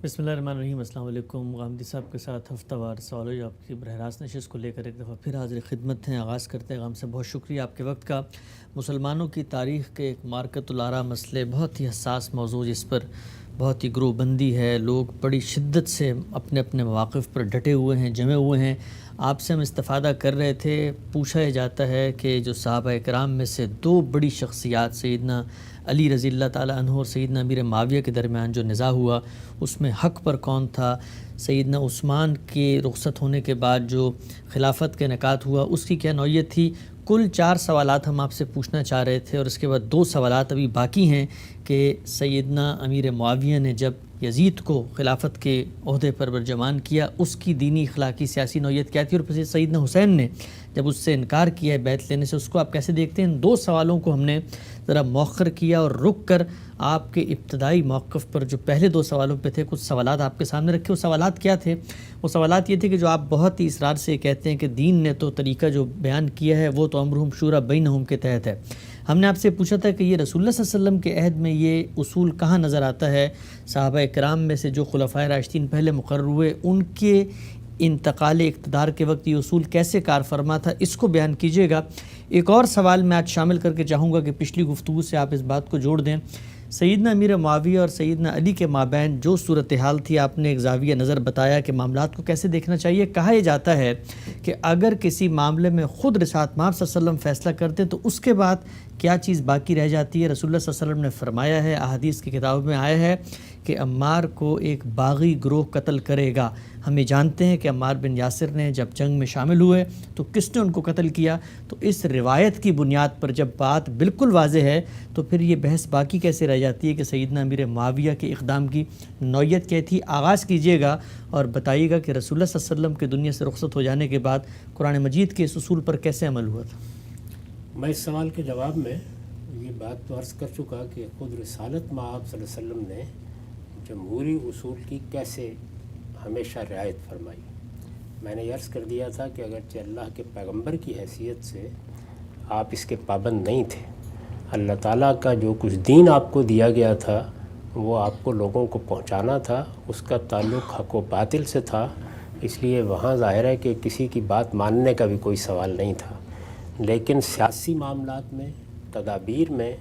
بسم اللہ الرحمن الرحیم۔ السلام علیکم۔ غامدی صاحب کے ساتھ ہفتہ وار سوالو آپ کی براہ راست نشست کو لے کر ایک دفعہ پھر حاضر خدمت ہیں۔ آغاز کرتے ہیں غام سے بہت شکریہ آپ کے وقت کا۔ مسلمانوں کی تاریخ کے ایک مارکۃ الآراء مسئلے، بہت ہی حساس موضوع جس پر بہت ہی گروہ بندی ہے، لوگ بڑی شدت سے اپنے اپنے مواقف پر ڈٹے ہوئے ہیں، جمے ہوئے ہیں۔ آپ سے ہم استفادہ کر رہے تھے، پوچھا یہ جاتا ہے کہ جو صحابہ کرام میں سے دو بڑی شخصیات سیدنا علی رضی اللہ تعالیٰ عنہ اور سیدنا امیر معاویہ کے درمیان جو نزاع ہوا، اس میں حق پر کون تھا؟ سیدنا عثمان کے رخصت ہونے کے بعد جو خلافت کا انعقاد ہوا اس کی کیا نوعیت تھی؟ کل 4 سوالات ہم آپ سے پوچھنا چاہ رہے تھے، اور اس کے بعد 2 سوالات ابھی باقی ہیں کہ سیدنا امیر معاویہ نے جب یزید کو خلافت کے عہدے پر برجمان کیا، اس کی دینی اخلاقی سیاسی نوعیت کیا تھی، اور پھر سیدنا حسین نے جب اس سے انکار کیا ہے بیعت لینے سے، اس کو آپ کیسے دیکھتے ہیں؟ ان 2 سوالوں کو ہم نے ذرا مؤخر کیا اور رک کر آپ کے ابتدائی موقف پر جو پہلے 2 سوالوں پہ تھے کچھ سوالات آپ کے سامنے رکھے۔ وہ سوالات کیا تھے؟ وہ سوالات یہ تھے کہ جو آپ بہت ہی اصرار سے کہتے ہیں کہ دین نے تو طریقہ جو بیان کیا ہے وہ تو امرہم شورا بینہم کے تحت ہے۔ ہم نے آپ سے پوچھا تھا کہ یہ رسول اللہ صلی اللہ علیہ وسلم کے عہد میں یہ اصول کہاں نظر آتا ہے؟ صحابہ کرام میں سے جو خلفائے راشدین پہلے مقرر ہوئے، ان کے انتقال اقتدار کے وقت یہ اصول کیسے کار فرما تھا، اس کو بیان کیجیے گا۔ ایک اور سوال میں آج شامل کر کے چاہوں گا کہ پچھلی گفتگو سے آپ اس بات کو جوڑ دیں۔ سیدنا امیر معاویہ اور سیدنا علی کے مابین جو صورتحال تھی، آپ نے ایک زاویہ نظر بتایا کہ معاملات کو کیسے دیکھنا چاہیے۔ کہا یہ جاتا ہے کہ اگر کسی معاملے میں خود رسالت مآب صلی اللہ علیہ وسلم فیصلہ کرتے تو اس کے بعد کیا چیز باقی رہ جاتی ہے؟ رسول اللہ صلی اللہ علیہ وسلم نے فرمایا ہے، احادیث کی کتابوں میں آیا ہے کہ عمار کو ایک باغی گروہ قتل کرے گا۔ ہم یہ جانتے ہیں کہ عمار بن یاسر نے جب جنگ میں شامل ہوئے تو کس نے ان کو قتل کیا؟ تو اس روایت کی بنیاد پر جب بات بالکل واضح ہے تو پھر یہ بحث باقی کیسے رہ جاتی ہے کہ سیدنا امیر معاویہ کے اقدام کی نوعیت کیا تھی؟ آغاز کیجیے گا اور بتائیے گا کہ رسول اللہ صلی اللہ علیہ وسلم کے دنیا سے رخصت ہو جانے کے بعد قرآن مجید کے اس اصول پر کیسے عمل ہوا تھا؟ میں اس سوال کے جواب میں یہ بات تو عرض کر چکا کہ خود رسالت مآب صلی اللہ علیہ وسلم نے جمہوری اصول کی کیسے ہمیشہ رعایت فرمائی۔ میں نے یہ عرض کر دیا تھا کہ اگرچہ اللہ کے پیغمبر کی حیثیت سے آپ اس کے پابند نہیں تھے، اللہ تعالیٰ کا جو کچھ دین آپ کو دیا گیا تھا وہ آپ کو لوگوں کو پہنچانا تھا، اس کا تعلق حق و باطل سے تھا، اس لیے وہاں ظاہر ہے کہ کسی کی بات ماننے کا بھی کوئی سوال نہیں تھا۔ لیکن سیاسی معاملات میں، تدابیر میں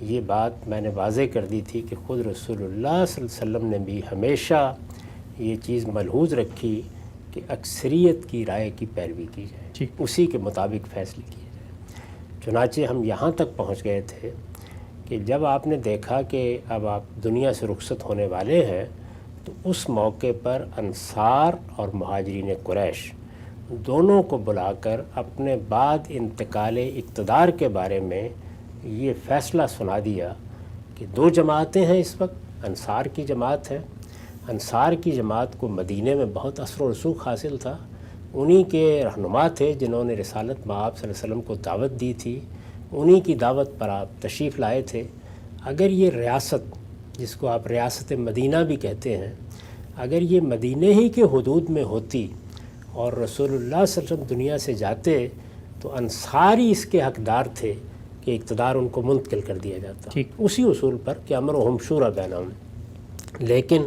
یہ بات میں نے واضح کر دی تھی کہ خود رسول اللہ صلی اللہ علیہ وسلم نے بھی ہمیشہ یہ چیز ملحوظ رکھی کہ اکثریت کی رائے کی پیروی کی جائے، اسی کے مطابق فیصلے کیے جائے۔ چنانچہ ہم یہاں تک پہنچ گئے تھے کہ جب آپ نے دیکھا کہ اب آپ دنیا سے رخصت ہونے والے ہیں تو اس موقع پر انصار اور مہاجرین قریش دونوں کو بلا کر اپنے بعد انتقال اقتدار کے بارے میں یہ فیصلہ سنا دیا کہ 2 جماعتیں ہیں اس وقت۔ انصار کی جماعت ہے، انصار کی جماعت کو مدینے میں بہت اثر و رسوخ حاصل تھا، انہی کے رہنما تھے جنہوں نے رسالت مآب صلی اللہ علیہ وسلم کو دعوت دی تھی، انہی کی دعوت پر آپ تشریف لائے تھے۔ اگر یہ ریاست، جس کو آپ ریاست مدینہ بھی کہتے ہیں، اگر یہ مدینہ ہی کے حدود میں ہوتی اور رسول اللہ صلی اللہ علیہ وسلم دنیا سے جاتے تو انصاری اس کے حقدار تھے کہ اقتدار ان کو منتقل کر دیا جاتا، اسی اصول پر کہ امرہم شورا بینہم۔ لیکن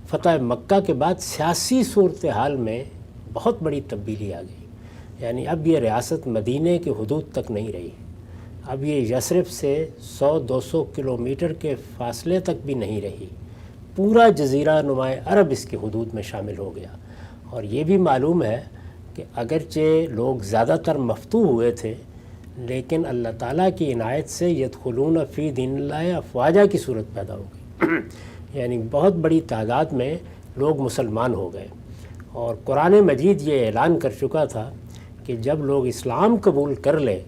فتح مکہ کے بعد سیاسی صورتحال میں بہت بڑی تبدیلی آ گئی، یعنی اب یہ ریاست مدینہ کے حدود تک نہیں رہی، اب یہ یثرب سے 100-200 کلومیٹر کے فاصلے تک بھی نہیں رہی، پورا جزیرہ نمائے عرب اس کے حدود میں شامل ہو گیا۔ اور یہ بھی معلوم ہے کہ اگرچہ لوگ زیادہ تر مفتوح ہوئے تھے لیکن اللہ تعالیٰ کی عنایت سے یدخلون فی دین اللہ افواجا کی صورت پیدا ہو گئی، یعنی بہت بڑی تعداد میں لوگ مسلمان ہو گئے۔ اور قرآن مجید یہ اعلان کر چکا تھا کہ جب لوگ اسلام قبول کر لیں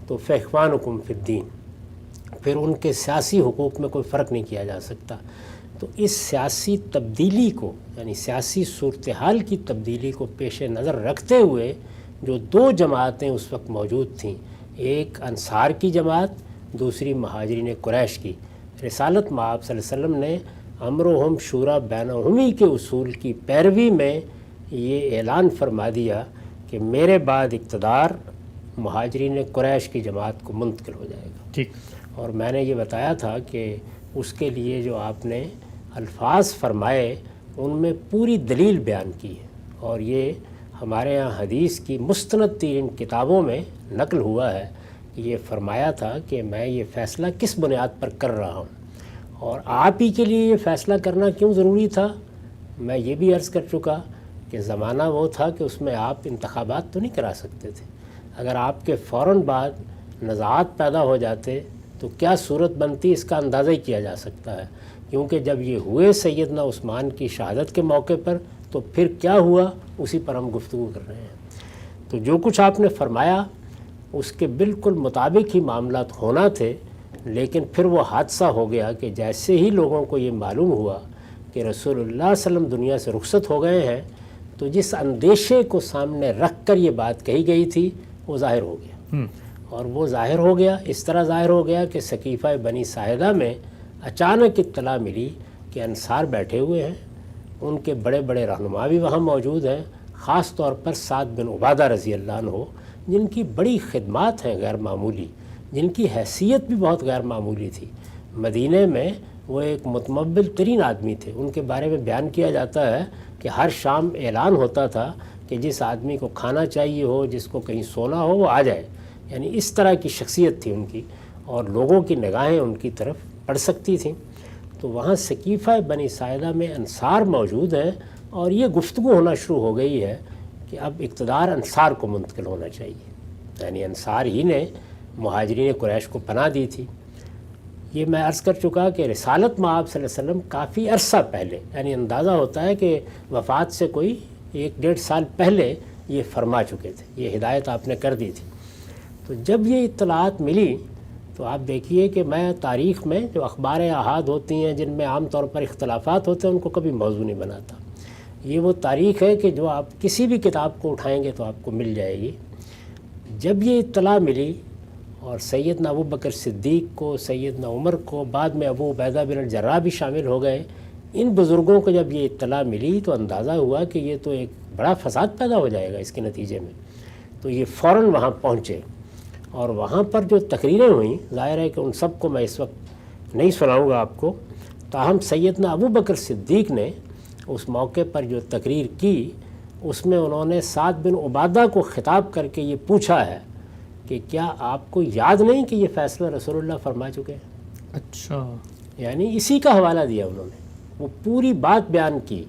تو فاخوانکم فی الدین، پھر ان کے سیاسی حقوق میں کوئی فرق نہیں کیا جا سکتا۔ تو اس سیاسی تبدیلی کو، یعنی سیاسی صورتحال کی تبدیلی کو پیش نظر رکھتے ہوئے جو 2 جماعتیں اس وقت موجود تھیں، ایک انصار کی جماعت، دوسری مہاجرین قریش کی، رسالت مآب صلی اللہ علیہ وسلم نے امرہم شورا بینہم کے اصول کی پیروی میں یہ اعلان فرما دیا کہ میرے بعد اقتدار مہاجرین قریش کی جماعت کو منتقل ہو جائے گا۔ اور میں نے یہ بتایا تھا کہ اس کے لیے جو آپ نے الفاظ فرمائے ان میں پوری دلیل بیان کی ہے، اور یہ ہمارے ہاں حدیث کی مستند ترین کتابوں میں نقل ہوا ہے کہ یہ فرمایا تھا کہ میں یہ فیصلہ کس بنیاد پر کر رہا ہوں، اور آپ ہی کے لیے یہ فیصلہ کرنا کیوں ضروری تھا۔ میں یہ بھی عرض کر چکا کہ زمانہ وہ تھا کہ اس میں آپ انتخابات تو نہیں کرا سکتے تھے، اگر آپ کے فوراً بعد نزاعات پیدا ہو جاتے تو کیا صورت بنتی اس کا اندازہ ہی کیا جا سکتا ہے، کیونکہ جب یہ ہوئے سیدنا عثمان کی شہادت کے موقع پر تو پھر کیا ہوا اسی پر ہم گفتگو کر رہے ہیں۔ تو جو کچھ آپ نے فرمایا اس کے بالکل مطابق ہی معاملات ہونا تھے، لیکن پھر وہ حادثہ ہو گیا کہ جیسے ہی لوگوں کو یہ معلوم ہوا کہ رسول اللہ صلی اللہ علیہ وسلم دنیا سے رخصت ہو گئے ہیں، تو جس اندیشے کو سامنے رکھ کر یہ بات کہی گئی تھی وہ ظاہر ہو گیا، اور وہ ظاہر ہو گیا اس طرح ظاہر ہو گیا کہ سقیفہ بنی ساعدہ میں اچانک اطلاع ملی کہ انصار بیٹھے ہوئے ہیں، ان کے بڑے بڑے رہنما بھی وہاں موجود ہیں، خاص طور پر سعد بن عبادہ رضی اللہ عنہ، جن کی بڑی خدمات ہیں غیر معمولی، جن کی حیثیت بھی بہت غیر معمولی تھی۔ مدینہ میں وہ ایک متمول ترین آدمی تھے، ان کے بارے میں بیان کیا جاتا ہے کہ ہر شام اعلان ہوتا تھا کہ جس آدمی کو کھانا چاہیے ہو، جس کو کہیں سونا ہو، وہ آ جائے، یعنی اس طرح کی شخصیت تھی ان کی، اور لوگوں کی نگاہیں ان کی طرف پڑ سکتی تھیں۔ تو وہاں سقیفہ بنی ساعدہ میں انصار موجود ہیں، اور یہ گفتگو ہونا شروع ہو گئی ہے کہ اب اقتدار انصار کو منتقل ہونا چاہیے، یعنی انصار ہی نے مہاجرین قریش کو پناہ دی تھی۔ یہ میں عرض کر چکا کہ رسالت مآب صلی اللہ علیہ وسلم کافی عرصہ پہلے، یعنی اندازہ ہوتا ہے کہ وفات سے کوئی 1-1.5 سال پہلے یہ فرما چکے تھے، یہ ہدایت آپ نے کر دی تھی۔ تو جب یہ اطلاعات ملی تو آپ دیکھیے کہ میں تاریخ میں جو اخبار احاد ہوتی ہیں جن میں عام طور پر اختلافات ہوتے ہیں ان کو کبھی موضوع نہیں بناتا۔ یہ وہ تاریخ ہے کہ جو آپ کسی بھی کتاب کو اٹھائیں گے تو آپ کو مل جائے گی۔ جب یہ اطلاع ملی اور سیدنا ابو بکر صدیق کو، سیدنا عمر کو، بعد میں ابو عبیدہ بن الجراح بھی شامل ہو گئے، ان بزرگوں کو جب یہ اطلاع ملی تو اندازہ ہوا کہ یہ تو ایک بڑا فساد پیدا ہو جائے گا اس کے نتیجے میں۔ تو یہ فوراً وہاں پہنچے، اور وہاں پر جو تقریریں ہوئیں، ظاہر ہے کہ ان سب کو میں اس وقت نہیں سناؤں گا آپ کو، تاہم سیدنا ابو بکر صدیق نے اس موقع پر جو تقریر کی اس میں انہوں نے سعد بن عبادہ کو خطاب کر کے یہ پوچھا ہے کہ کیا آپ کو یاد نہیں کہ یہ فیصلہ رسول اللہ فرما چکے ہیں؟ اچھا، یعنی اسی کا حوالہ دیا انہوں نے، وہ پوری بات بیان کی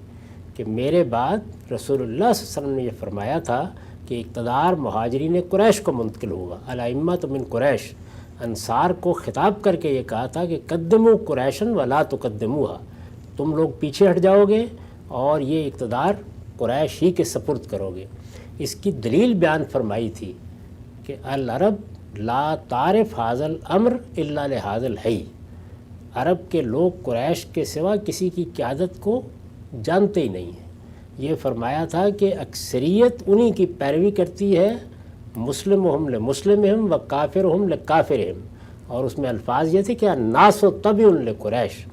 کہ میرے بعد رسول اللہ صلی اللہ علیہ وسلم نے یہ فرمایا تھا کہ اقتدار مہاجرین قریش کو منتقل ہوگا، الائمۃ من قریش، انصار کو خطاب کر کے یہ کہا تھا کہ قدموا قریشا ولا تقدموها، تم لوگ پیچھے ہٹ جاؤ گے اور یہ اقتدار قریش ہی کے سپرد کرو گے۔ اس کی دلیل بیان فرمائی تھی کہ العرب لا تعرف هذا الامر الا لهذا الحی، عرب کے لوگ قریش کے سوا کسی کی قیادت کو جانتے ہی نہیں ہیں۔ یہ فرمایا تھا کہ اکثریت انہی کی پیروی کرتی ہے، مسلمہم لمسلمہم و کافرہم لکافرہم، اور اس میں الفاظ یہ تھے کہ الناس تبع لقریش،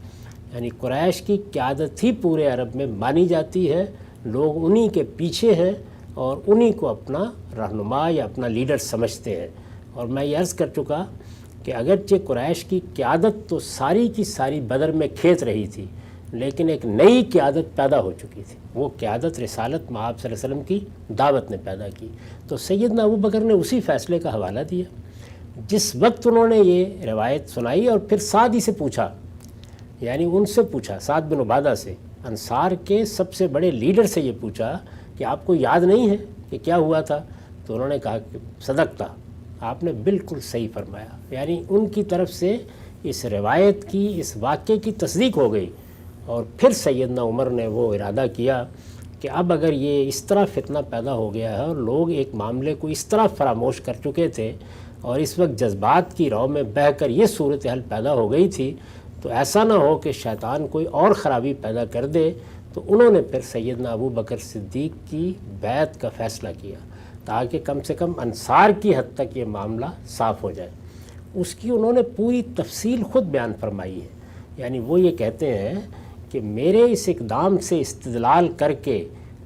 یعنی قریش کی قیادت ہی پورے عرب میں مانی جاتی ہے، لوگ انہی کے پیچھے ہیں اور انہی کو اپنا رہنما یا اپنا لیڈر سمجھتے ہیں۔ اور میں یہ عرض کر چکا کہ اگرچہ قریش کی قیادت تو ساری کی ساری بدر میں کھیت رہی تھی، لیکن ایک نئی قیادت پیدا ہو چکی تھی، وہ قیادت رسالت مآب صلی اللہ علیہ وسلم کی دعوت نے پیدا کی۔ تو سیدنا ابو بکر نے اسی فیصلے کا حوالہ دیا۔ جس وقت انہوں نے یہ روایت سنائی اور پھر سعد ہی سے پوچھا، یعنی ان سے پوچھا، سعد بن عبادہ سے، انصار کے سب سے بڑے لیڈر سے یہ پوچھا کہ آپ کو یاد نہیں ہے کہ کیا ہوا تھا؟ تو انہوں نے کہا کہ صدقتا، آپ نے بالکل صحیح فرمایا، یعنی ان کی طرف سے اس روایت کی، اس واقعے کی تصدیق ہو گئی۔ اور پھر سیدنا عمر نے وہ ارادہ کیا کہ اب اگر یہ اس طرح فتنہ پیدا ہو گیا ہے اور لوگ ایک معاملے کو اس طرح فراموش کر چکے تھے اور اس وقت جذبات کی رو میں بہہ کر یہ صورتحال پیدا ہو گئی تھی، تو ایسا نہ ہو کہ شیطان کوئی اور خرابی پیدا کر دے، تو انہوں نے پھر سیدنا ابو بکر صدیق کی بیعت کا فیصلہ کیا تاکہ کم سے کم انصار کی حد تک یہ معاملہ صاف ہو جائے۔ اس کی انہوں نے پوری تفصیل خود بیان فرمائی ہے، یعنی وہ یہ کہتے ہیں کہ میرے اس اقدام سے استدلال کر کے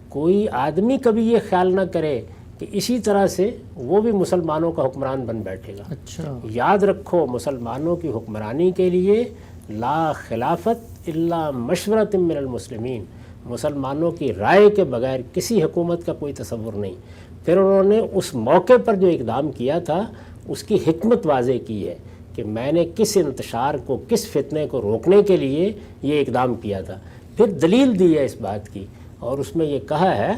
کوئی آدمی کبھی یہ خیال نہ کرے کہ اسی طرح سے وہ بھی مسلمانوں کا حکمران بن بیٹھے گا۔ اچھا، یاد رکھو، مسلمانوں کی حکمرانی کے لیے لا خلافت الا مشورۃ من المسلمین، مسلمانوں کی رائے کے بغیر کسی حکومت کا کوئی تصور نہیں۔ پھر انہوں نے اس موقع پر جو اقدام کیا تھا اس کی حکمت واضح کی ہے کہ میں نے کس انتشار کو، کس فتنے کو روکنے کے لیے یہ اقدام کیا تھا۔ پھر دلیل دی ہے اس بات کی، اور اس میں یہ کہا ہے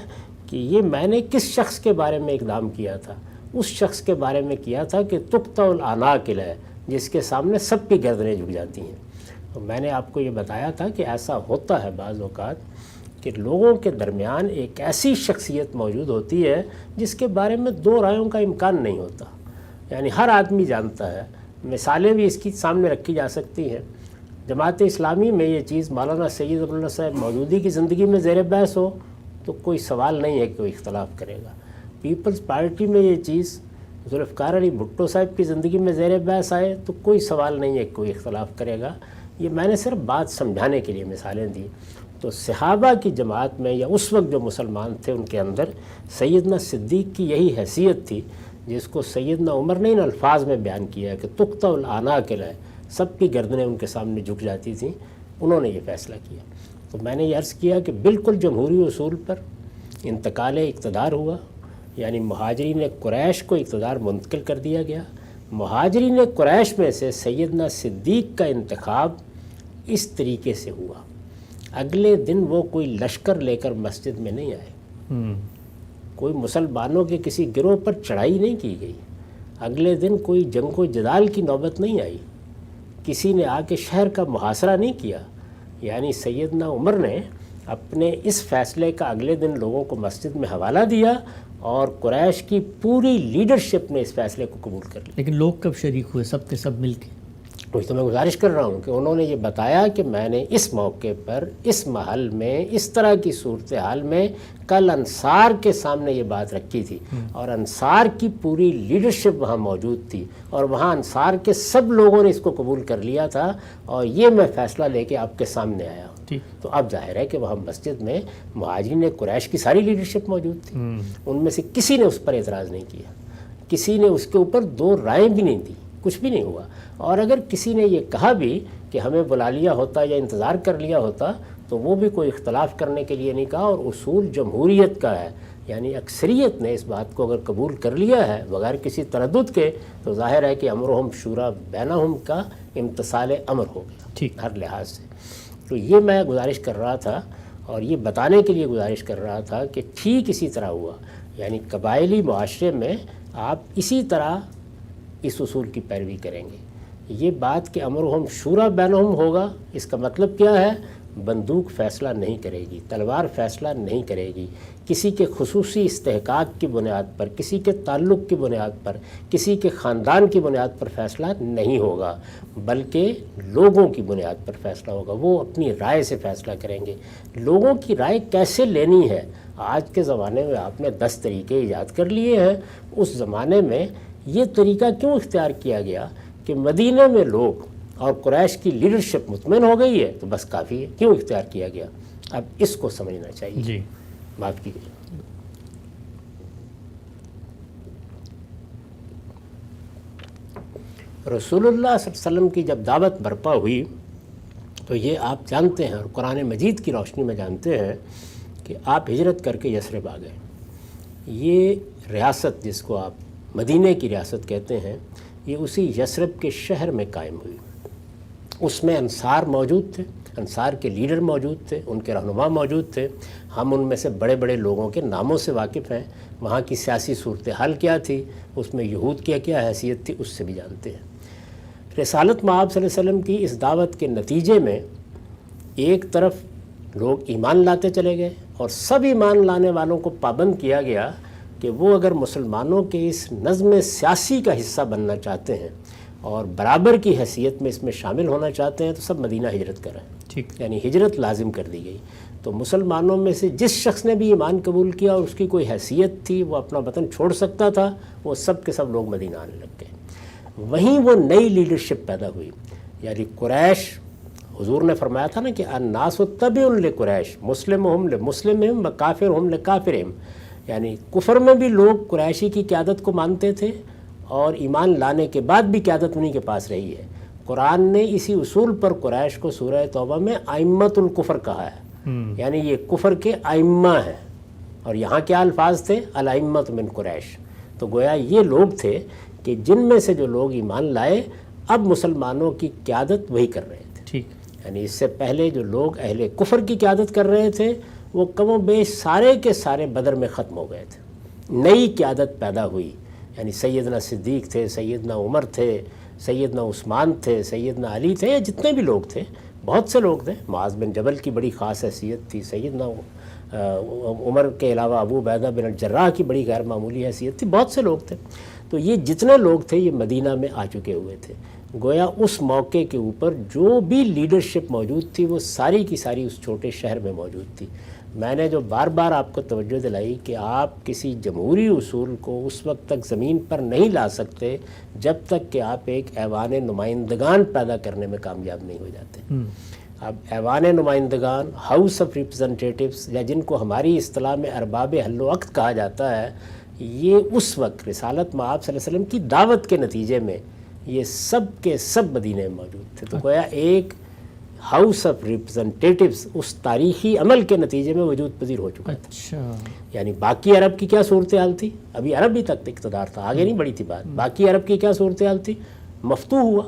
کہ یہ میں نے کس شخص کے بارے میں اقدام کیا تھا، اس شخص کے بارے میں کیا تھا کہ تقطع الاعناق ہے، جس کے سامنے سب کی گردنیں جھک جاتی ہیں۔ تو میں نے آپ کو یہ بتایا تھا کہ ایسا ہوتا ہے بعض اوقات کہ لوگوں کے درمیان ایک ایسی شخصیت موجود ہوتی ہے جس کے بارے میں دو رائوں کا امکان نہیں ہوتا، یعنی ہر آدمی جانتا ہے۔ مثالیں بھی اس کی سامنے رکھی جا سکتی ہیں۔ جماعت اسلامی میں یہ چیز مولانا سید عبداللہ صاحب مودودی کی زندگی میں زیر بحث ہو تو کوئی سوال نہیں ہے کہ کوئی اختلاف کرے گا۔ پیپلز پارٹی میں یہ چیز ذوالفقار علی بھٹو صاحب کی زندگی میں زیر بحث آئے تو کوئی سوال نہیں ہے کہ کوئی اختلاف کرے گا۔ یہ میں نے صرف بات سمجھانے کے لیے مثالیں دی۔ تو صحابہ کی جماعت میں یا اس وقت جو مسلمان تھے ان کے اندر سیدنا صدیق کی یہی حیثیت تھی، جس کو سیدنا عمر نے ان الفاظ میں بیان کیا ہے کہ تقطع الاعناق ہے، سب کی گردنیں ان کے سامنے جھک جاتی تھیں۔ انہوں نے یہ فیصلہ کیا۔ تو میں نے یہ عرض کیا کہ بالکل جمہوری اصول پر انتقال اقتدار ہوا، یعنی مہاجرین قریش کو اقتدار منتقل کر دیا گیا۔ مہاجرین قریش میں سے سیدنا صدیق کا انتخاب اس طریقے سے ہوا۔ اگلے دن وہ کوئی لشکر لے کر مسجد میں نہیں آئے، کوئی مسلمانوں کے کسی گروہ پر چڑھائی نہیں کی گئی، اگلے دن کوئی جنگ و جدال کی نوبت نہیں آئی، کسی نے آ کے شہر کا محاصرہ نہیں کیا۔ یعنی سیدنا عمر نے اپنے اس فیصلے کا اگلے دن لوگوں کو مسجد میں حوالہ دیا اور قریش کی پوری لیڈرشپ نے اس فیصلے کو قبول کر لیا۔ لیکن لوگ کب شریک ہوئے؟ سب کے سب مل کے؟ وہی تو میں گزارش کر رہا ہوں کہ انہوں نے یہ بتایا کہ میں نے اس موقع پر، اس محل میں، اس طرح کی صورتحال میں کل انصار کے سامنے یہ بات رکھی تھی، اور انصار کی پوری لیڈرشپ وہاں موجود تھی، اور وہاں انصار کے سب لوگوں نے اس کو قبول کر لیا تھا، اور یہ میں فیصلہ لے کے آپ کے سامنے آیا ہوں۔ تو اب ظاہر ہے کہ وہاں مسجد میں مہاجرین قریش کی ساری لیڈرشپ موجود تھی، ان میں سے کسی نے اس پر اعتراض نہیں کیا، کسی نے اس کے اوپر دو رائے بھی نہیں دی، کچھ بھی نہیں ہوا۔ اور اگر کسی نے یہ کہا بھی کہ ہمیں بلا لیا ہوتا یا انتظار کر لیا ہوتا تو وہ بھی کوئی اختلاف کرنے کے لیے نہیں کہا، اور اصول جمہوریت کا ہے، یعنی اکثریت نے اس بات کو اگر قبول کر لیا ہے بغیر کسی تردد کے تو ظاہر ہے کہ امرہم شورا بینہم کا امتثال امر ہو گیا ہر لحاظ سے۔ تو یہ میں گزارش کر رہا تھا، اور یہ بتانے کے لیے گزارش کر رہا تھا کہ ٹھیک اسی طرح ہوا، یعنی قبائلی معاشرے میں آپ اسی طرح اس اصول کی پیروی کریں گے۔ یہ بات کہ امرہم شورا بینہم ہوگا، اس کا مطلب کیا ہے؟ بندوق فیصلہ نہیں کرے گی، تلوار فیصلہ نہیں کرے گی، کسی کے خصوصی استحقاق کی بنیاد پر، کسی کے تعلق کی بنیاد پر، کسی کے خاندان کی بنیاد پر فیصلہ نہیں ہوگا، بلکہ لوگوں کی بنیاد پر فیصلہ ہوگا۔ وہ اپنی رائے سے فیصلہ کریں گے۔ لوگوں کی رائے کیسے لینی ہے؟ آج کے زمانے میں آپ نے 10 طریقے ایجاد کر لیے ہیں، اس زمانے میں یہ طریقہ کیوں اختیار کیا گیا کہ مدینے میں لوگ اور قریش کی لیڈرشپ مطمئن ہو گئی ہے تو بس کافی ہے؟ کیوں اختیار کیا گیا؟ اب اس کو سمجھنا چاہیے۔ جی معاف کیجیے۔ رسول اللہ صلی اللہ علیہ وسلم کی جب دعوت برپا ہوئی تو یہ آپ جانتے ہیں، اور قرآن مجید کی روشنی میں جانتے ہیں کہ آپ ہجرت کر کے یثرب آ گئے۔ یہ ریاست جس کو آپ مدینہ کی ریاست کہتے ہیں، یہ اسی یثرب کے شہر میں قائم ہوئی۔ اس میں انصار موجود تھے، انصار کے لیڈر موجود تھے، ان کے رہنما موجود تھے۔ ہم ان میں سے بڑے بڑے لوگوں کے ناموں سے واقف ہیں، وہاں کی سیاسی صورتحال کیا تھی، اس میں یہود کی کیا حیثیت تھی، اس سے بھی جانتے ہیں۔ رسالت مآب صلی اللہ علیہ وسلم کی اس دعوت کے نتیجے میں ایک طرف لوگ ایمان لاتے چلے گئے، اور سب ایمان لانے والوں کو پابند کیا گیا کہ وہ اگر مسلمانوں کے اس نظم سیاسی کا حصہ بننا چاہتے ہیں اور برابر کی حیثیت میں اس میں شامل ہونا چاہتے ہیں تو سب مدینہ ہجرت کریں۔ یعنی ہجرت لازم کر دی گئی۔ تو مسلمانوں میں سے جس شخص نے بھی ایمان قبول کیا اور اس کی کوئی حیثیت تھی، وہ اپنا وطن چھوڑ سکتا تھا، وہ سب کے سب لوگ مدینہ آنے لگ گئے۔ وہیں وہ نئی لیڈرشپ پیدا ہوئی، یعنی قریش، حضور نے فرمایا تھا نا کہ الناس تبع لقریش مسلمہم لمسلمہم وکافرہم لکافرہم، یعنی کفر میں بھی لوگ قریشی کی قیادت کو مانتے تھے اور ایمان لانے کے بعد بھی قیادت انہی کے پاس رہی ہے۔ قرآن نے اسی اصول پر قریش کو سورہ توبہ میں ائمۃ الکفر کہا ہے، یعنی یہ کفر کے ائمہ ہیں، اور یہاں کیا الفاظ تھے؟ الائمۃ من قریش. تو گویا یہ لوگ تھے کہ جن میں سے جو لوگ ایمان لائے اب مسلمانوں کی قیادت وہی کر رہے تھے. ٹھیک. یعنی اس سے پہلے جو لوگ اہل کفر کی قیادت کر رہے تھے وہ کم و بیش سارے کے سارے بدر میں ختم ہو گئے تھے. نئی قیادت پیدا ہوئی، یعنی سیدنا صدیق تھے، سیدنا عمر تھے، سیدنا عثمان تھے، سیدنا علی تھے، یا جتنے بھی لوگ تھے، بہت سے لوگ تھے. معاذ بن جبل کی بڑی خاص حیثیت تھی، سیدنا عمر کے علاوہ ابو عبیدہ بن الجراح کی بڑی غیر معمولی حیثیت تھی، بہت سے لوگ تھے. تو یہ جتنے لوگ تھے یہ مدینہ میں آ چکے ہوئے تھے. گویا اس موقع کے اوپر جو بھی لیڈرشپ موجود تھی وہ ساری کی ساری اس چھوٹے شہر میں موجود تھی. میں نے جو بار بار آپ کو توجہ دلائی کہ آپ کسی جمہوری اصول کو اس وقت تک زمین پر نہیں لا سکتے جب تک کہ آپ ایک ایوان نمائندگان پیدا کرنے میں کامیاب نہیں ہو جاتے. اب ایوان نمائندگان، ہاؤس آف ریپرزنٹیٹیوز، یا جن کو ہماری اصطلاح میں ارباب حل و عقد کہا جاتا ہے، یہ اس وقت رسالت مآب صلی اللہ علیہ وسلم کی دعوت کے نتیجے میں یہ سب کے سب مدینہ میں موجود تھے. تو گویا ایک ہاؤس آف ریپرزنٹیٹیوز اس تاریخی عمل کے نتیجے میں وجود پذیر ہو چکا تھا. اچھا. یعنی باقی عرب کی کیا صورتحال تھی؟ ابھی عرب بھی تک اقتدار تھا، آگے نہیں بڑھی تھی بات. باقی عرب کی کیا صورتحال تھی؟ مفتوح ہوا.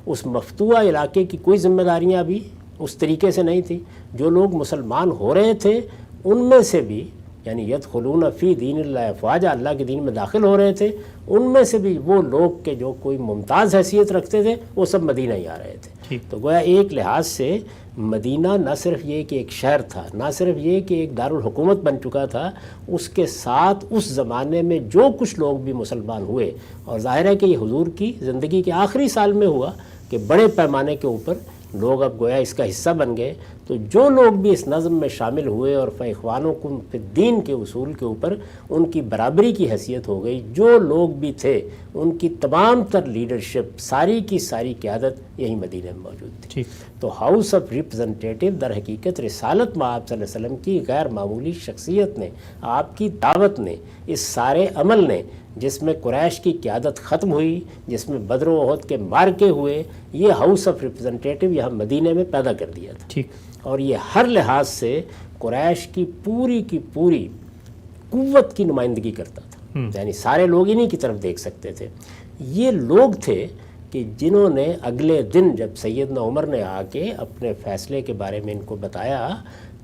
اس مفتوحہ علاقے کی کوئی ذمہ داریاں ابھی اس طریقے سے نہیں تھی. جو لوگ مسلمان ہو رہے تھے ان میں سے بھی، یعنی یدخلون فی دین اللہ افواجا، اللہ کے دین میں داخل ہو رہے تھے، ان میں سے بھی وہ لوگ کے جو کوئی ممتاز حیثیت رکھتے تھے وہ سب مدینہ ہی آ رہے تھے. تو گویا ایک لحاظ سے مدینہ نہ صرف یہ کہ ایک شہر تھا، نہ صرف یہ کہ ایک دارالحکومت بن چکا تھا، اس کے ساتھ اس زمانے میں جو کچھ لوگ بھی مسلمان ہوئے، اور ظاہر ہے کہ یہ حضور کی زندگی کے آخری سال میں ہوا کہ بڑے پیمانے کے اوپر لوگ اب گویا اس کا حصہ بن گئے. تو جو لوگ بھی اس نظم میں شامل ہوئے اور فاخوانکم فی الدین کے اصول کے اوپر ان کی برابری کی حیثیت ہو گئی، جو لوگ بھی تھے ان کی تمام تر لیڈرشپ، ساری کی ساری قیادت یہی مدینہ میں موجود تھی. تو ہاؤس آف ریپرزنٹیٹیو در حقیقت رسالت مآب صلی اللہ علیہ وسلم کی غیر معمولی شخصیت نے، آپ کی دعوت نے، اس سارے عمل نے، جس میں قریش کی قیادت ختم ہوئی، جس میں بدر و احد کے مارکے ہوئے، یہ ہاؤس آف ریپرزنٹیٹیو یہاں مدینہ میں پیدا کر دیا تھا. اور یہ ہر لحاظ سے قریش کی پوری قوت کی نمائندگی کرتا تھا. یعنی سارے لوگ انہی کی طرف دیکھ سکتے تھے. یہ لوگ تھے کہ جنہوں نے اگلے دن جب سیدنا عمر نے آ کے اپنے فیصلے کے بارے میں ان کو بتایا،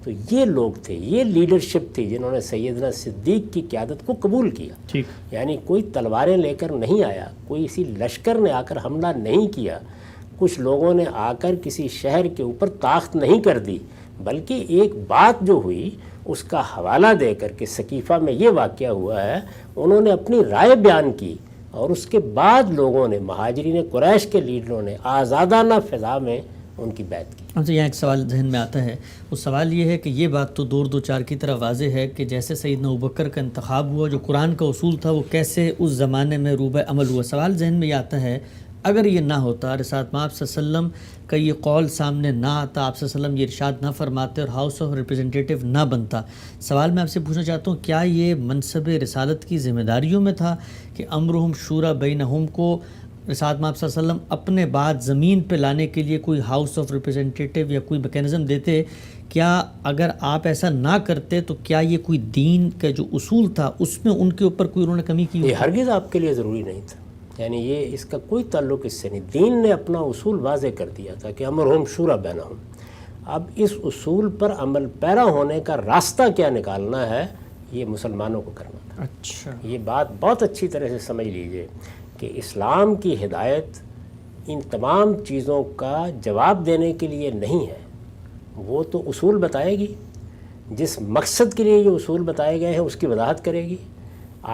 تو یہ لوگ تھے، یہ لیڈرشپ تھی جنہوں نے سیدنا صدیق کی قیادت کو قبول کیا. یعنی کوئی تلواریں لے کر نہیں آیا، کوئی اسی لشکر نے آ کر حملہ نہیں کیا، کچھ لوگوں نے آ کر کسی شہر کے اوپر طاقت نہیں کر دی، بلکہ ایک بات جو ہوئی اس کا حوالہ دے کر کہ سقیفہ میں یہ واقعہ ہوا ہے، انہوں نے اپنی رائے بیان کی، اور اس کے بعد لوگوں نے، مہاجرین قریش کے لیڈروں نے آزادانہ فضا میں ان کی بیعت کی. اچھا، یہاں ایک سوال ذہن میں آتا ہے. وہ سوال یہ ہے کہ یہ بات تو دو چار کی طرح واضح ہے کہ جیسے سیدنا ابوبکر کا انتخاب ہوا، جو قرآن کا اصول تھا وہ کیسے اس زمانے میں روبہ عمل ہوا. سوال ذہن میں یہ آتا ہے اگر یہ نہ ہوتا، رسالت مآب صلی اللہ علیہ وسلم کا یہ قول سامنے نہ آتا، آپ صلی اللہ علیہ وسلم یہ ارشاد نہ فرماتے اور ہاؤس آف ریپرزنٹیٹیو نہ بنتا، سوال میں آپ سے پوچھنا چاہتا ہوں کیا یہ منصب رسالت کی ذمہ داریوں میں تھا کہ امرہم شورا بینہم کو رسالت مآب صلی اللہ علیہ وسلم اپنے بعد زمین پہ لانے کے لیے کوئی ہاؤس آف ریپرزنٹیٹیو یا کوئی میکینزم دیتے؟ کیا اگر آپ ایسا نہ کرتے تو کیا یہ کوئی دین کا جو اصول تھا اس میں ان کے اوپر کوئی انہوں نے کمی کی؟ یہ ہرگز آپ کے لیے ضروری نہیں تھا. یعنی یہ اس کا کوئی تعلق اس سے نہیں. دین نے اپنا اصول واضح کر دیا تھا کہ امرہم شورا بینہم. اب اس اصول پر عمل پیرا ہونے کا راستہ کیا نکالنا ہے یہ مسلمانوں کو کرنا تھا. اچھا، یہ بات بہت اچھی طرح سے سمجھ لیجئے کہ اسلام کی ہدایت ان تمام چیزوں کا جواب دینے کے لیے نہیں ہے. وہ تو اصول بتائے گی، جس مقصد کے لیے یہ اصول بتائے گئے ہیں اس کی وضاحت کرے گی.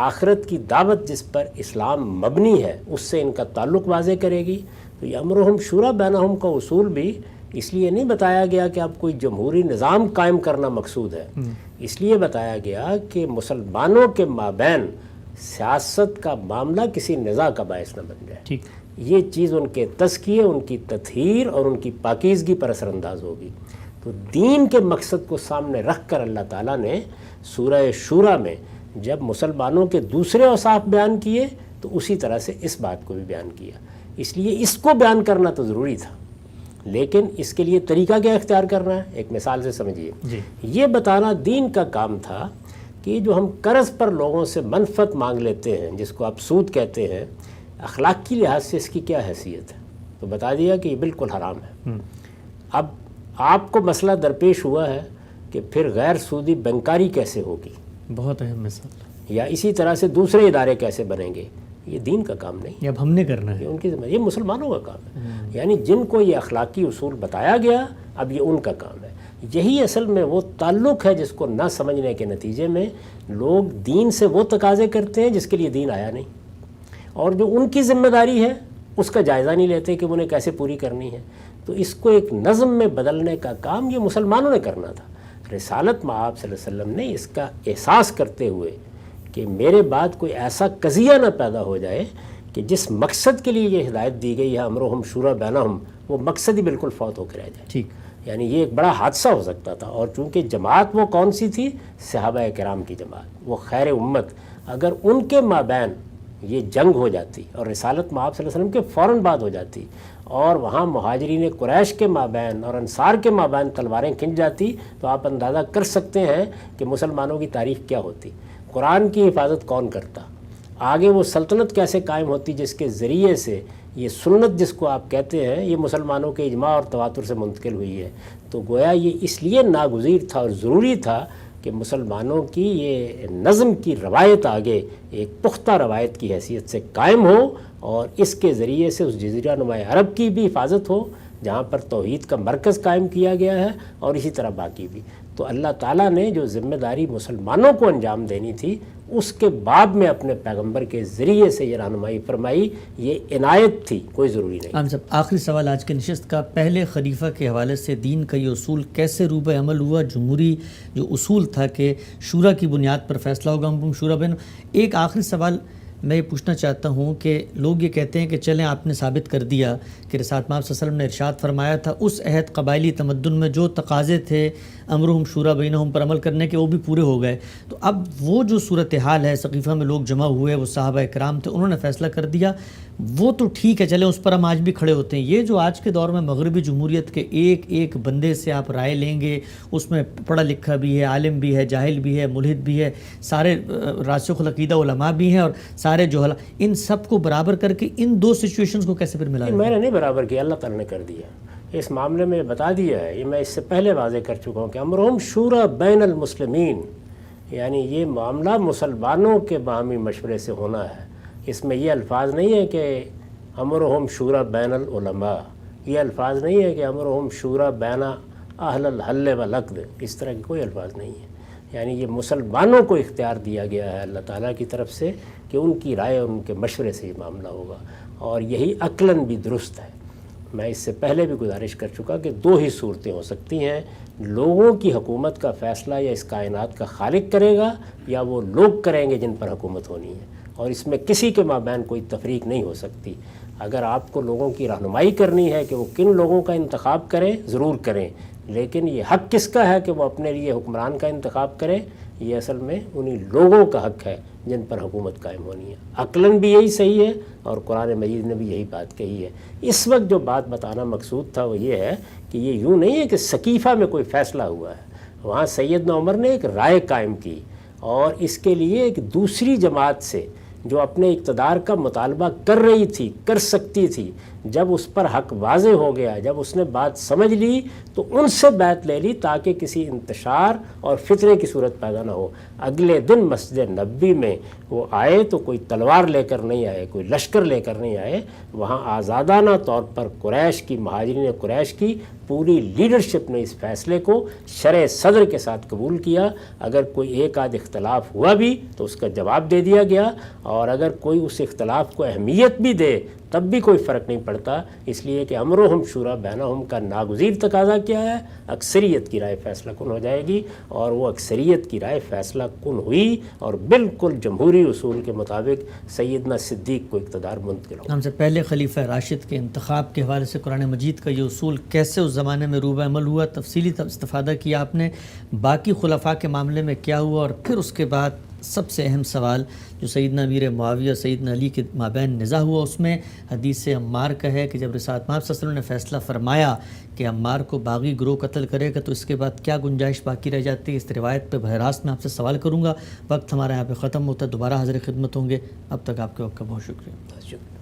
آخرت کی دعوت جس پر اسلام مبنی ہے اس سے ان کا تعلق واضح کرے گی. تو یہ امرہم شورا بینہم کا اصول بھی اس لیے نہیں بتایا گیا کہ اب کوئی جمہوری نظام قائم کرنا مقصود ہے، اس لیے بتایا گیا کہ مسلمانوں کے مابین سیاست کا معاملہ کسی نزاع کا باعث نہ بن جائے. یہ چیز ان کے تزکیے، ان کی تطہیر اور ان کی پاکیزگی پر اثر انداز ہوگی. تو دین کے مقصد کو سامنے رکھ کر اللہ تعالیٰ نے سورہ شورا میں جب مسلمانوں کے دوسرے اوصاف بیان کیے تو اسی طرح سے اس بات کو بھی بیان کیا اس لیے اس کو بیان کرنا تو ضروری تھا، لیکن اس کے لیے طریقہ کیا اختیار کرنا ہے، ایک مثال سے سمجھیے. یہ بتانا دین کا کام تھا کہ جو ہم قرض پر لوگوں سے منفعت مانگ لیتے ہیں، جس کو آپ سود کہتے ہیں، اخلاقی لحاظ سے اس کی کیا حیثیت ہے. تو بتا دیا کہ یہ بالکل حرام ہے. اب آپ کو مسئلہ درپیش ہوا ہے کہ پھر غیر سودی بینکاری کیسے ہوگی، بہت اہم مثال. یا اسی طرح سے دوسرے ادارے کیسے بنیں گے. یہ دین کا کام نہیں، یہ اب ہم نے کرنا ہے. یہ ان کی ذمہ، یہ مسلمانوں کا کام ہے. یعنی جن کو یہ اخلاقی اصول بتایا گیا اب یہ ان کا کام ہے. یہی اصل میں وہ تعلق ہے جس کو نہ سمجھنے کے نتیجے میں لوگ دین سے وہ تقاضے کرتے ہیں جس کے لیے دین آیا نہیں، اور جو ان کی ذمہ داری ہے اس کا جائزہ نہیں لیتے کہ انہیں کیسے پوری کرنی ہے. تو اس کو ایک نظم میں بدلنے کا کام یہ مسلمانوں نے کرنا تھا. رسالت مآب صلی اللہ علیہ وسلم نے اس کا احساس کرتے ہوئے کہ میرے بعد کوئی ایسا قضیہ نہ پیدا ہو جائے کہ جس مقصد کے لیے یہ ہدایت دی گئی ہے امرہم شورا بینہم، وہ مقصد ہی بالکل فوت ہو کے رہ جائے. ٹھیک. یعنی یہ ایک بڑا حادثہ ہو سکتا تھا. اور چونکہ جماعت وہ کون سی تھی، صحابہ کرام کی جماعت، وہ خیر امت، اگر ان کے مابین یہ جنگ ہو جاتی اور رسالت مآب صلی اللہ علیہ وسلم کے فوراً بعد ہو جاتی، اور وہاں مہاجرین قریش کے مابین اور انصار کے مابین تلواریں کھنچ جاتی، تو آپ اندازہ کر سکتے ہیں کہ مسلمانوں کی تاریخ کیا ہوتی. قرآن کی حفاظت کون کرتا، آگے وہ سلطنت کیسے قائم ہوتی جس کے ذریعے سے یہ سنت جس کو آپ کہتے ہیں یہ مسلمانوں کے اجماع اور تواتر سے منتقل ہوئی ہے. تو گویا یہ اس لیے ناگزیر تھا اور ضروری تھا کہ مسلمانوں کی یہ نظم کی روایت آگے ایک پختہ روایت کی حیثیت سے قائم ہو، اور اس کے ذریعے سے اس جزیرہ نما عرب کی بھی حفاظت ہو جہاں پر توحید کا مرکز قائم کیا گیا ہے، اور اسی طرح باقی بھی. تو اللہ تعالیٰ نے جو ذمہ داری مسلمانوں کو انجام دینی تھی اس کے بعد میں اپنے پیغمبر کے ذریعے سے یہ رہنمائی فرمائی. یہ عنایت تھی، کوئی ضروری نہیں. ہم سب آخری سوال آج کے نشست کا، پہلے خلیفہ کے حوالے سے دین کا یہ اصول کیسے روبہ عمل ہوا؟ جمہوری جو اصول تھا کہ شورا کی بنیاد پر فیصلہ ہوگا، ہم شورا بین. ایک آخری سوال میں یہ پوچھنا چاہتا ہوں کہ لوگ یہ کہتے ہیں کہ چلیں آپ نے ثابت کر دیا کہ رسالت مآب صلی اللہ علیہ وسلم نے ارشاد فرمایا تھا اس عہد قبائلی تمدن میں جو تقاضے تھے امرہم شورا بینہم پر عمل کرنے کے وہ بھی پورے ہو گئے. تو اب وہ جو صورتحال ہے، سقیفہ میں لوگ جمع ہوئے، وہ صحابہ کرام تھے، انہوں نے فیصلہ کر دیا، وہ تو ٹھیک ہے، چلیں اس پر ہم آج بھی کھڑے ہوتے ہیں. یہ جو آج کے دور میں مغربی جمہوریت کے ایک ایک بندے سے آپ رائے لیں گے، اس میں پڑھا لکھا بھی ہے، عالم بھی ہے، جاہل بھی ہے، ملحد بھی ہے، سارے راسخ العقیدہ علماء بھی ہیں اور سارے جوہلا، ان سب کو برابر کر کے ان دو سچویشنز کو کیسے پھر ملا؟ میں نے نہیں برابر کیا، اللہ تعالیٰ نے کر دیا. اس معاملے میں بتا دیا ہے، یہ میں اس سے پہلے واضح کر چکا ہوں کہ امرہم شورا بین المسلمین، یعنی یہ معاملہ مسلمانوں کے باہمی مشورے سے ہونا ہے. اس میں یہ الفاظ نہیں ہے کہ امرہم شورا بین العلماء، یہ الفاظ نہیں ہے کہ امرہم شورا بین اہل الحل والعقد، اس طرح کے کوئی الفاظ نہیں ہے. یعنی یہ مسلمانوں کو اختیار دیا گیا ہے اللہ تعالیٰ کی طرف سے کہ ان کی رائے اور ان کے مشورے سے یہ معاملہ ہوگا، اور یہی عقلاً بھی درست ہے. میں اس سے پہلے بھی گزارش کر چکا کہ دو ہی صورتیں ہو سکتی ہیں، لوگوں کی حکومت کا فیصلہ یا اس کائنات کا خالق کرے گا، یا وہ لوگ کریں گے جن پر حکومت ہونی ہے، اور اس میں کسی کے مابین کوئی تفریق نہیں ہو سکتی. اگر آپ کو لوگوں کی رہنمائی کرنی ہے کہ وہ کن لوگوں کا انتخاب کریں، ضرور کریں، لیکن یہ حق کس کا ہے کہ وہ اپنے لیے حکمران کا انتخاب کرے؟ یہ اصل میں انہی لوگوں کا حق ہے جن پر حکومت قائم ہونی ہے. عقلاً بھی یہی صحیح ہے اور قرآن مجید نے بھی یہی بات کہی ہے. اس وقت جو بات بتانا مقصود تھا وہ یہ ہے کہ یہ یوں نہیں ہے کہ سقیفہ میں کوئی فیصلہ ہوا ہے. وہاں سیدنا عمر نے ایک رائے قائم کی، اور اس کے لیے ایک دوسری جماعت سے جو اپنے اقتدار کا مطالبہ کر رہی تھی، کر سکتی تھی، جب اس پر حق واضح ہو گیا، جب اس نے بات سمجھ لی، تو ان سے بیعت لے لی تاکہ کسی انتشار اور فتنے کی صورت پیدا نہ ہو. اگلے دن مسجد نبوی میں وہ آئے تو کوئی تلوار لے کر نہیں آئے، کوئی لشکر لے کر نہیں آئے. وہاں آزادانہ طور پر قریش کی، مہاجرین قریش کی پوری لیڈرشپ نے اس فیصلے کو شرح صدر کے ساتھ قبول کیا. اگر کوئی ایک آدھ اختلاف ہوا بھی تو اس کا جواب دے دیا گیا، اور اگر کوئی اس اختلاف کو اہمیت بھی دے تب بھی کوئی فرق نہیں پڑتا، اس لیے کہ امرہم شورا بینہم کا ناگزیر تقاضا کیا ہے؟ اکثریت کی رائے فیصلہ کن ہو جائے گی، اور وہ اکثریت کی رائے فیصلہ کن ہوئی، اور بالکل جمہوری اصول کے مطابق سیدنا صدیق کو اقتدار منتقل ہو. ہم سے پہلے خلیفہ راشد کے انتخاب کے حوالے سے قرآن مجید کا یہ اصول کیسے اس زمانے میں روبہ عمل ہوا، تفصیلی استفادہ کیا آپ نے. باقی خلفاء کے معاملے میں کیا ہوا، اور پھر اس کے بعد سب سے اہم سوال جو سیدنا امیر معاویہ سیدنا علی کے مابین نزاع ہوا، اس میں حدیث عمار کا ہے کہ جب رسالت مآب صلی اللہ علیہ وسلم نے فیصلہ فرمایا کہ عمار کو باغی گروہ قتل کرے گا تو اس کے بعد کیا گنجائش باقی رہ جاتی ہے، اس روایت پہ براہ راست میں آپ سے سوال کروں گا۔ وقت ہمارا یہاں پہ ختم ہوتا ہے، دوبارہ حاضر خدمت ہوں گے، اب تک آپ کے وقت کا بہت شکریہ۔